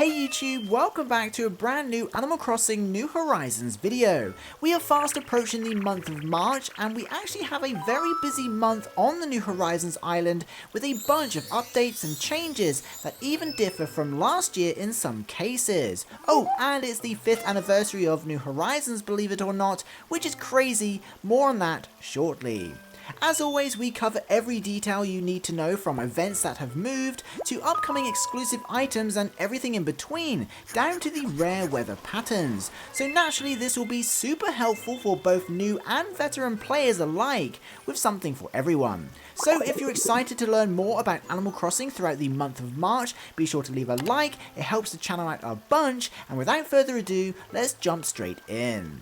Hey YouTube, welcome back to a brand new Animal Crossing New Horizons video. We are fast approaching the month of March and we actually have a very busy month on the New Horizons island with a bunch of updates and changes that even differ from last year in some cases. Oh, and it's the 5th anniversary of New Horizons, believe it or not, which is crazy. More on that shortly. As always, we cover every detail you need to know, from events that have moved, to upcoming exclusive items and everything in between, down to the rare weather patterns. So naturally this will be super helpful for both new and veteran players alike, with something for everyone. So if you're excited to learn more about Animal Crossing throughout the month of March, be sure to leave a like, it helps the channel out a bunch, and without further ado, let's jump straight in.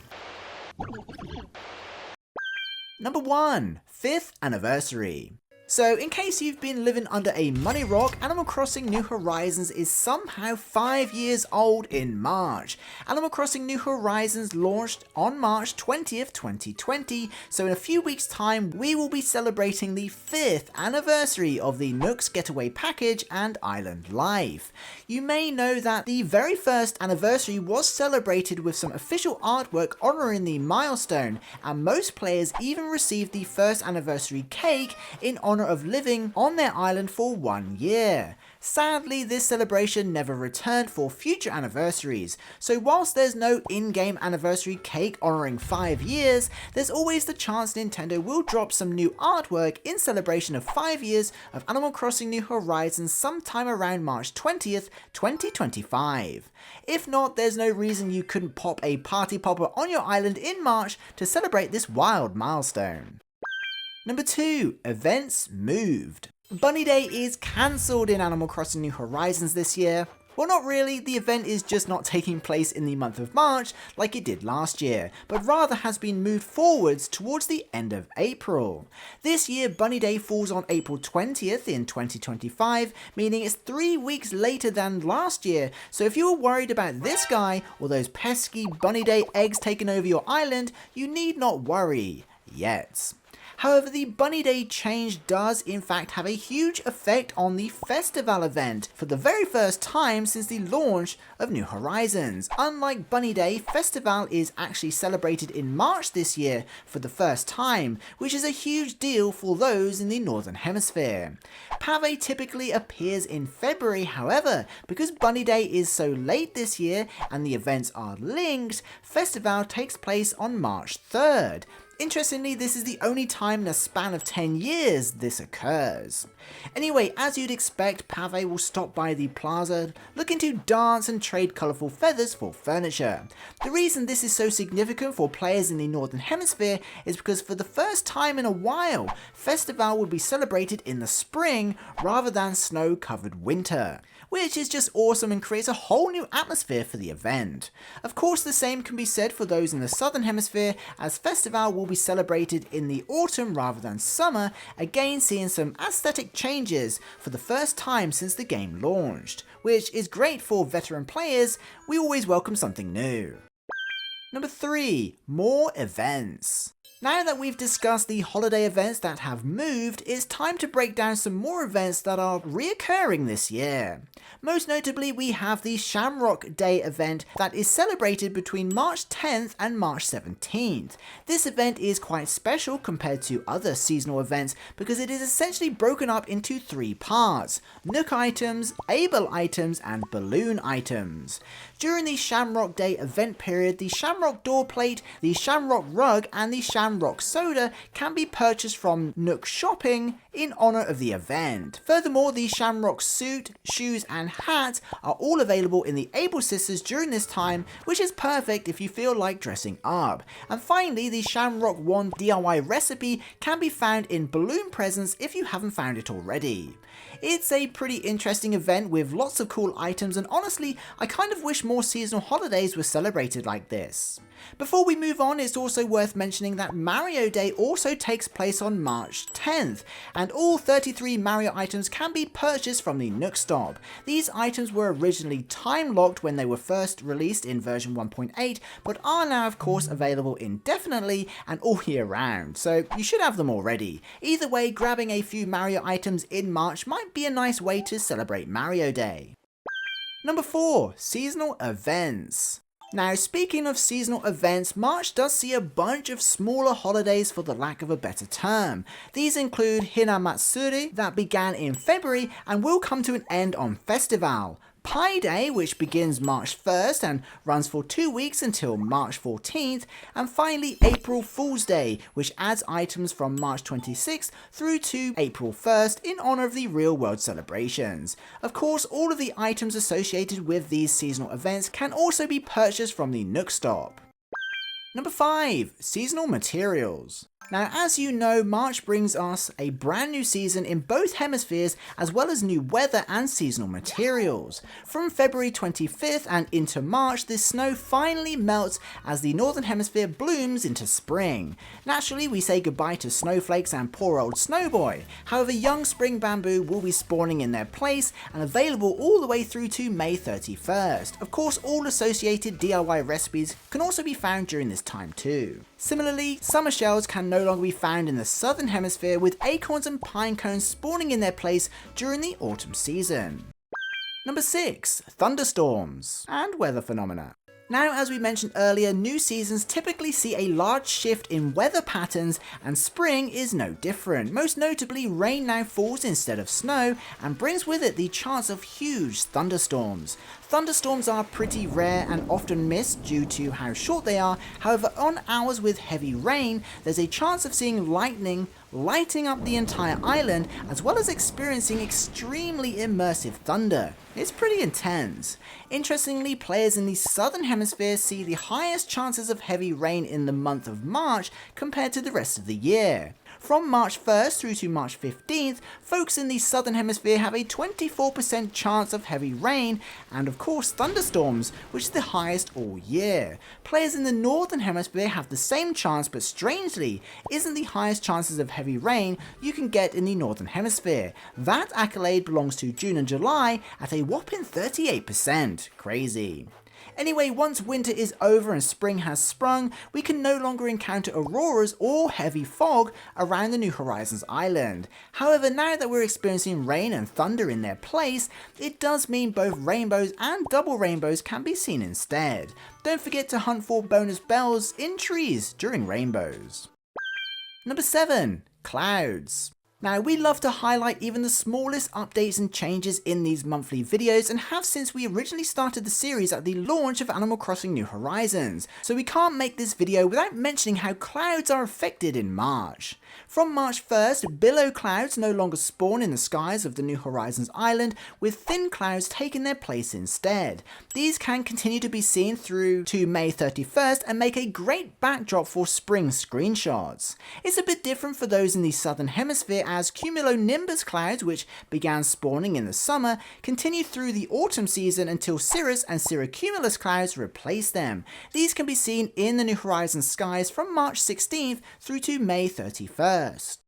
Number 1. 5th Anniversary. So in case you've been living under a money rock, Animal Crossing New Horizons is somehow 5 years old in March. Animal Crossing New Horizons launched on March 20th, 2020, so in a few weeks time we will be celebrating the 5th anniversary of the Nook's Getaway Package and Island Life. You may know that the very first anniversary was celebrated with some official artwork honouring the milestone, and most players even received the first anniversary cake in honour of living on their island for 1 year. Sadly, this celebration never returned for future anniversaries, so whilst there's no in-game anniversary cake honouring 5 years, there's always the chance Nintendo will drop some new artwork in celebration of 5 years of Animal Crossing New Horizons sometime around March 20th, 2025. If not, there's no reason you couldn't pop a party popper on your island in March to celebrate this wild milestone. Number 2. Events moved. Bunny Day is cancelled in Animal Crossing New Horizons this year. Well, not really, the event is just not taking place in the month of March like it did last year, but rather has been moved forwards towards the end of April. This year Bunny Day falls on April 20th in 2025, meaning it's 3 weeks later than last year, so if you were worried about this guy or those pesky Bunny Day eggs taking over your island, you need not worry yet. However, the Bunny Day change does in fact have a huge effect on the festival event for the very first time since the launch of New Horizons. Unlike Bunny Day, Festival is actually celebrated in March this year for the first time, which is a huge deal for those in the Northern Hemisphere. Pave typically appears in February, however, because Bunny Day is so late this year and the events are linked, Festival takes place on March 3rd. Interestingly, this is the only time in a span of 10 years this occurs. Anyway, as you'd expect, Pave will stop by the plaza looking to dance and trade colourful feathers for furniture. The reason this is so significant for players in the Northern Hemisphere is because for the first time in a while, Festival will be celebrated in the spring rather than snow-covered winter, which is just awesome and creates a whole new atmosphere for the event. Of course, the same can be said for those in the Southern Hemisphere, as Festival will be celebrated in the autumn rather than summer, again seeing some aesthetic changes for the first time since the game launched, which is great for veteran players. We always welcome something new. Number 3. More events. Now that we've discussed the holiday events that have moved, it's time to break down some more events that are reoccurring this year. Most notably, we have the Shamrock Day event that is celebrated between March 10th and March 17th. This event is quite special compared to other seasonal events because it is essentially broken up into 3 parts: Nook items, Able items, and Balloon items. During the Shamrock Day event period, the Shamrock door plate, the Shamrock rug, and the Shamrock soda can be purchased from Nook Shopping in honour of the event. Furthermore, the Shamrock suit, shoes, and hat are all available in the Able Sisters during this time, which is perfect if you feel like dressing up. And finally, the Shamrock wand DIY recipe can be found in Balloon Presents if you haven't found it already. It's a pretty interesting event with lots of cool items, and honestly, I kind of wish more seasonal holidays were celebrated like this. Before we move on, it's also worth mentioning that Mario Day also takes place on March 10th, and all 33 Mario items can be purchased from the Nook Stop. These items were originally time-locked when they were first released in version 1.8, but are now of course available indefinitely and all year round, so you should have them already. Either way, grabbing a few Mario items in March might be a nice way to celebrate Mario Day. Number 4. Seasonal events. Now, speaking of seasonal events, March does see a bunch of smaller holidays for the lack of a better term. These include Hinamatsuri that began in February and will come to an end on Festival. Pi Day, which begins March 1st and runs for 2 weeks until March 14th, and finally April Fool's Day, which adds items from March 26th through to April 1st in honor of the real world celebrations. Of course, all of the items associated with these seasonal events can also be purchased from the Nook Stop. Number 5. Seasonal materials. Now, as you know, March brings us a brand new season in both hemispheres, as well as new weather and seasonal materials. From February 25th and into March, the snow finally melts as the northern hemisphere blooms into spring. Naturally, we say goodbye to snowflakes and poor old Snowboy. However, young spring bamboo will be spawning in their place and available all the way through to May 31st. Of course, all associated DIY recipes can also be found during this time too. Similarly, summer shells can no longer be found in the southern hemisphere, with acorns and pine cones spawning in their place during the autumn season. Number 6. Thunderstorms and weather phenomena. Now, as we mentioned earlier, new seasons typically see a large shift in weather patterns, and spring is no different. Most notably, rain now falls instead of snow and brings with it the chance of huge thunderstorms. Thunderstorms are pretty rare and often missed due to how short they are. However, on hours with heavy rain, there's a chance of seeing lightning lighting up the entire island, as well as experiencing extremely immersive thunder. It's pretty intense. Interestingly, players in the southern hemisphere see the highest chances of heavy rain in the month of March compared to the rest of the year. From March 1st through to March 15th, folks in the southern hemisphere have a 24% chance of heavy rain and of course thunderstorms, which is the highest all year. Players in the northern hemisphere have the same chance, but strangely isn't the highest chances of heavy rain you can get in the northern hemisphere. That accolade belongs to June and July at a whopping 38%. Crazy. Anyway, once winter is over and spring has sprung, we can no longer encounter auroras or heavy fog around the New Horizons island. However, now that we're experiencing rain and thunder in their place, it does mean both rainbows and double rainbows can be seen instead. Don't forget to hunt for bonus bells in trees during rainbows. Number 7. Clouds. Now, we love to highlight even the smallest updates and changes in these monthly videos, and have since we originally started the series at the launch of Animal Crossing New Horizons, so we can't make this video without mentioning how clouds are affected in March. From March 1st, billow clouds no longer spawn in the skies of the New Horizons island, with thin clouds taking their place instead. These can continue to be seen through to May 31st and make a great backdrop for spring screenshots. It's a bit different for those in the southern hemisphere, as cumulonimbus clouds, which began spawning in the summer, continue through the autumn season until cirrus and cirrocumulus clouds replace them. These can be seen in the New Horizons skies from March 16th through to May 31st.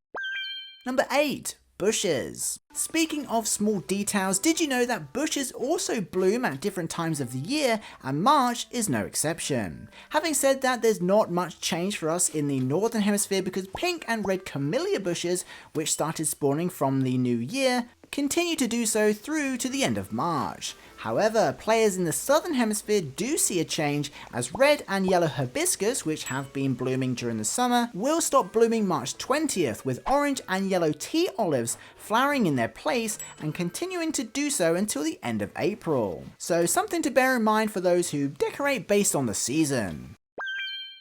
Number 8. Bushes. Speaking of small details, did you know that bushes also bloom at different times of the year, and March is no exception? Having said that, there's not much change for us in the northern hemisphere, because pink and red camellia bushes, which started spawning from the new year, continue to do so through to the end of March. However, players in the southern hemisphere do see a change, as red and yellow hibiscus, which have been blooming during the summer, will stop blooming March 20th, with orange and yellow tea olives flowering in their place and continuing to do so until the end of April. So something to bear in mind for those who decorate based on the season.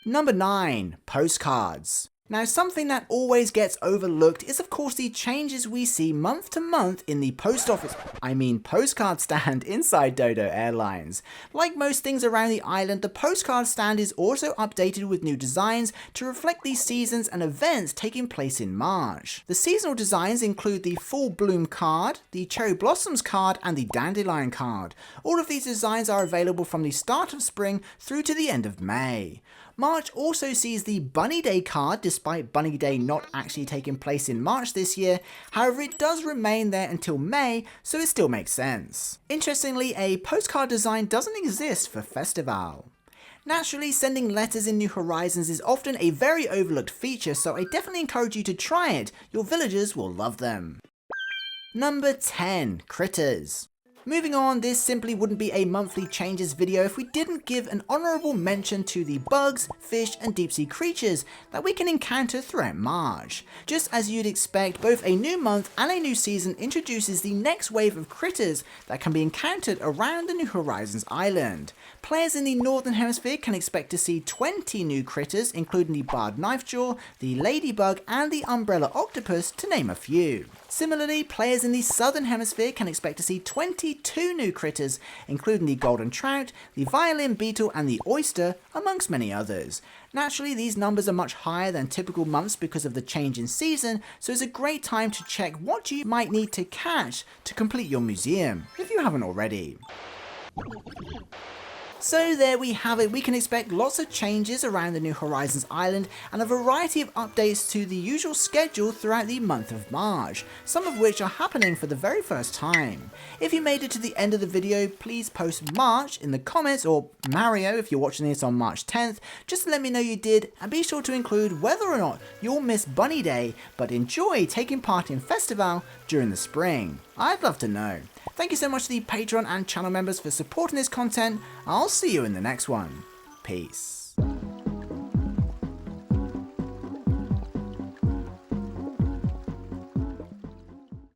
Number 9. Postcards. Now, something that always gets overlooked is of course the changes we see month to month in the postcard stand inside Dodo Airlines. Like most things around the island, the postcard stand is also updated with new designs to reflect the seasons and events taking place in March. The seasonal designs include the Full Bloom card, the Cherry Blossoms card, and the Dandelion card. All of these designs are available from the start of spring through to the end of May. March also sees the Bunny Day card, despite Bunny Day not actually taking place in March this year. However, it does remain there until May, so it still makes sense. Interestingly, a postcard design doesn't exist for Festival. Naturally, sending letters in New Horizons is often a very overlooked feature, so I definitely encourage you to try it. Your villagers will love them. Number 10. Critters. Moving on, this simply wouldn't be a monthly changes video if we didn't give an honourable mention to the bugs, fish and deep sea creatures that we can encounter throughout March. Just as you'd expect, both a new month and a new season introduces the next wave of critters that can be encountered around the New Horizons island. Players in the Northern Hemisphere can expect to see 20 new critters, including the barred knifejaw, the ladybug and the umbrella octopus, to name a few. Similarly, players in the Southern Hemisphere can expect to see 22 new critters, including the golden trout, the violin beetle and the oyster, amongst many others. Naturally, these numbers are much higher than typical months because of the change in season, so it's a great time to check what you might need to catch to complete your museum, if you haven't already. So there we have it. We can expect lots of changes around the New Horizons island and a variety of updates to the usual schedule throughout the month of March, some of which are happening for the very first time. If you made it to the end of the video, please post March in the comments, or Mario if you're watching this on March 10th, just to let me know you did, and be sure to include whether or not you'll miss Bunny Day but enjoy taking part in Festival during the spring. I'd love to know. Thank you so much to the Patreon and channel members for supporting this content. I'll see you in the next one. Peace.